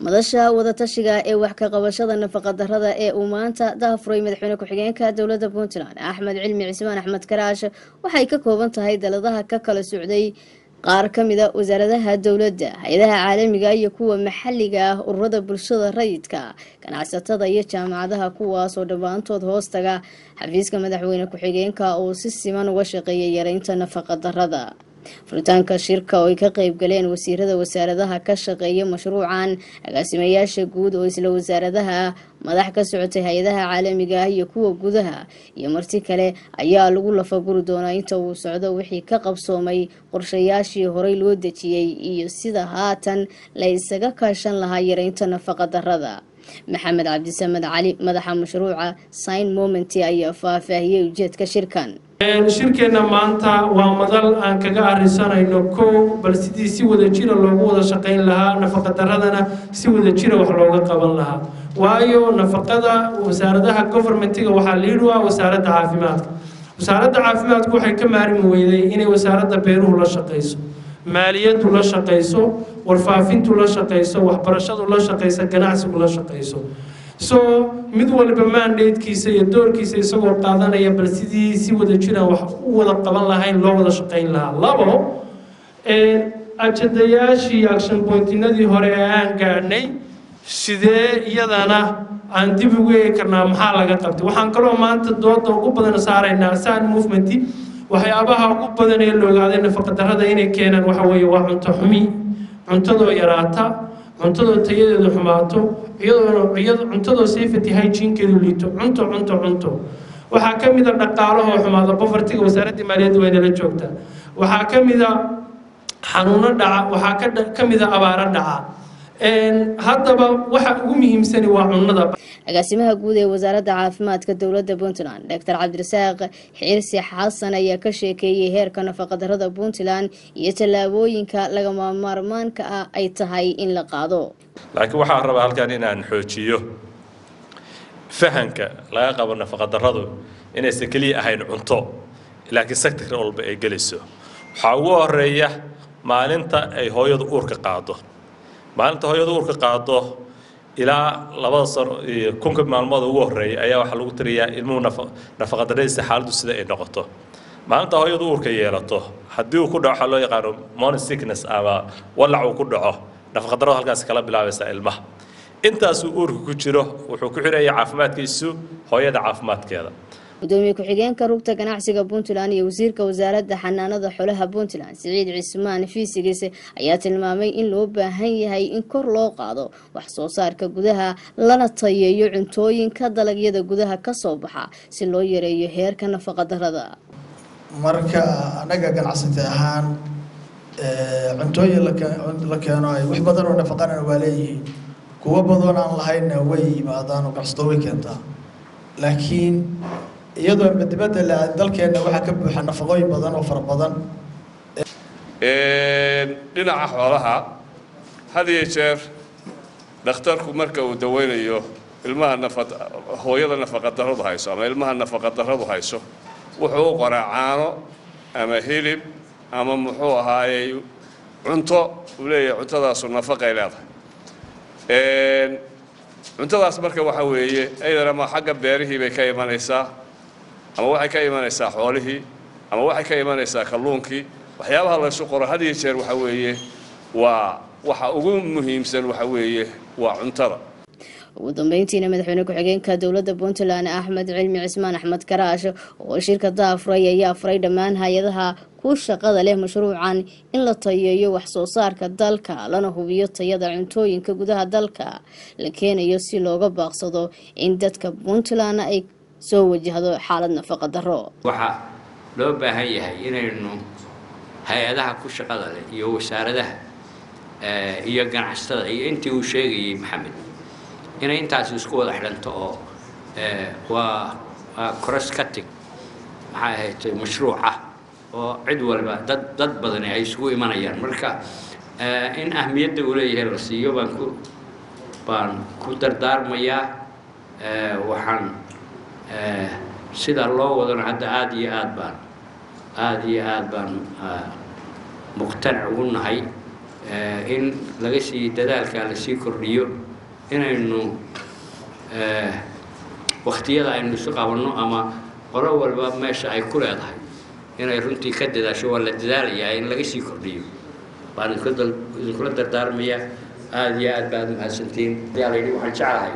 madasha wadatashiga ee wax ka qabashada nafaqa darrada ee uu maanta daahfuray madaxweyne ku-xigeenka dowladda Puntland Axmed Cilmi Cismaan Axmed Karaash waxay ka kooban tahay daladaha ka kala socday qaar ka mid ah wasaaradaha dowladda, hay'adaha caalamiga iyo kuwa maxalliga ah, ururada bulshada rayidka, ganacsatada iyo jaamacadaha kuwaas oo dhammaantood hoostaga xafiiska madaxweyne ku-xigeenka oo si siman uga shaqeeyay yareynta nafaqa darrada. furitaanka shirka oo ay ka qayb galeen wasiirada wasaaradaha ka shaqeeya mashruucan, agaasimayaasha guud oo isla wasaaradaha, madax ka socotay hay'adaha caalamiga ah iyo kuwa gudaha iyo marti kale ayaa lagu lafaguri doonaa inta uu socdo wixii ka qabsoomay, qorshayaashii horey loo dejiyay iyo sida haatan la isaga kaashan lahaa yareynta nafaqa darrada. maxamed cabdisamed cali madaxa mashruuca Sign Moment ayaa faahfaahiyay ujeedka shirkan. shirkeena maanta waa madal aan kaga arisanayno bal sidii si wada jira loogu wada shaqeyn lahaa, nafaqa darradana si wada jira wax looga qaban lahaa. waayo nafaqada wasaaradaha governmentiga waxaa liidh u ah wasaaradda caafimaadka. wasaaradda caafimaadku waxay ka maarmi weyday inay wasaaradda beeruhu la shaqeyso, maaliyaddu la shaqeyso, warfaafintu la shaqeyso, waxbarashadu la shaqeyso, ganacsigu la shaqeyso. mid walba mandatekiisa iyo doorkiisa isagoo qaadanaya bal sidii si wada jiraan wax u wada qaban lahayn loo wada shaqeyn lahaa. labo ajandayaashii action pointinadii hore ee aan gaadhnay sidee iyadana aan dib ugu eegi karnaa maxaa laga qabtay. waxaan kaloo maanta dooda ugu badan saaraynaa Sign Movement waxyaabaha ugu badan ee la ogaaday nafaqa darrada inay keenaan waxa weeye waa cunto xumi, cuntadoo yaraata, cuntadoo tayadeedu xumaato, iyadoo cuntadoo safety hygiene-keedu liito, cunto waxaa ka mid ah dhaqaalahoo xumaada, poverty-ga wasaaradda maaliyadda way nala joogtaa. waxaa ka mid ah xanuuno dhaca, waxaa ka mid ah abaaro dhaca. haddaba waxa ugu muhiimsan waa cunnada. agaasimaha guud ee wasaaradda caafimaadka dowladda Puntland Dr. Cabdirasaaq Xirsi Xasan ayaa ka sheekeeyay heerka nafaqa darrada Puntland iyo tallaabooyinka lagama maarmaanka ah ay tahay in la qaado. laakiin waxaan rabaa halkan inaan xoojiyo fahanka laga qabo nafaqa darradu inaysan kaliya ahayn cunto, laakiin sector walba ay gelayso. waxaa ugu horeeya maalinta ay hooyadu uurka qaado. maalinta hooyadu uurka qaado ilaa 2 sano iyo 10 maalmood ugu horeeya ayaa waxa lagu tiriyaa ilmuhu nafaqa darradiisa xaaladdu sida ay noqoto. maalinta hooyadu uurka yeelato haddii uu ku dhaco waxa loo yaqaan morning sickness ama walac uu ku dhaco, nafaqa darrada halkaas kala bilaabaysa ilmaha. intaas uu uurka ku jiro wuxuu ku xirayaa caafimaadkiisu hooyada caafimaadkeeda. gudoomiye ku-xigeenka rugta ganacsiga Puntland iyo wasiirka wasaaradda xanaanada xoolaha Puntland Siciid Cismaan Fiisigis ayaa tilmaamay in loo baahan yahay in kor loo qaado wax soo saarka gudaha lana tayeeyo cuntooyinka dalagyada gudaha ka soo baxa si loo yareeyo heerka nafaqa darrada. marka anaga ganacsato ahaan cuntooyin la keeno ay wax badan oo nafaqana waa leeyihiin, kuwa badan aan lahayna way yimaadaan oo ganacsato way keentaa. laakiin iyadoo dibadda la dalkeena waxa ka buuxa nafaqooyin badan oo fara badan. dhinaca xoolaha had iyo jeer dhakhtarku marka uu daweynayo ilmaha hooyada nafaqa darradu hayso ama ilmaha nafaqa darradu hayso wuxuu u qoraa caano ama hilib ama muxuu ahaayey cunto uu leeyahay cuntadaasu nafaqay leedahay. cuntadaas marka waxa weeye ayadana ma xagga beerihii bay ka imanaysaa ama waxay ka imanaysaa xoolihii ama waxay ka imanaysaa kalluunkii. waxyaabaha la isku qoro had iyo jeer waxa weeye waxa ugu muhiimsan waxa weeye waa cuntada. ugu dambeyntiina madaxweyne ku-xigeenka dowladda Puntland Axmed Cilmi Cismaan Axmed Karaash oo shirka daafray ayaa faray dhammaan hay'adaha ku shaqada leh mashruucan in la tayeeyo wax soo saarka dalka lana hubiyo tayada cuntooyinka gudaha dalka la keenayo si looga baaqsado in dadka Puntland ay soo wajahdo xaalad nafaqa darro. waxa loo baahan yahay inaynu hay'adaha ku shaqada leh iyo wasaaradaha iyo ganacsatada iyo intii uu sheegayay Maxamed inay intaas isku wada xidhanto oo waa cross cutting maxay ahayd mashruuca oo cid walba dad badan ay isugu imanayaan. marka in ahmiyadda uu leeyahay la siiyo baan ku dardaarmayaa. waxaan sida loo wadana hadda aad iyo aad baan muqtanac ugu nahay in laga sii dadaalka la sii kordhiyo inaynu waqtiyada aynu isu qabanno ama qolo walba meesha ay ku leedahay inay runtii ka dadaasho waa la dadaalayaa in laga sii kordhiyo baan idinkula dardaarmaya aad iyo aad baad mahadsantiin ayaa la yidhi waxaan jeclahay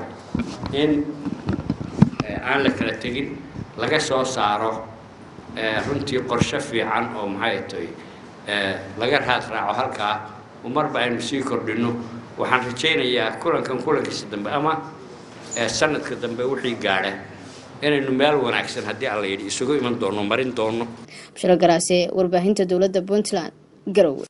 in aan la kala tegin laga soo saaro runtii qorshe fiican oo maxay tahay laga raaco halkaa marba aynu sii kordhino waxaan rajaynayaa kulankiisa dambe ama sanadka dambe wixii gaadha inaynu meel wanaagsan haddii alla yidhi isugu iman doono marin doono Bashir Garaase warbaahinta dowladda Puntland Garowe.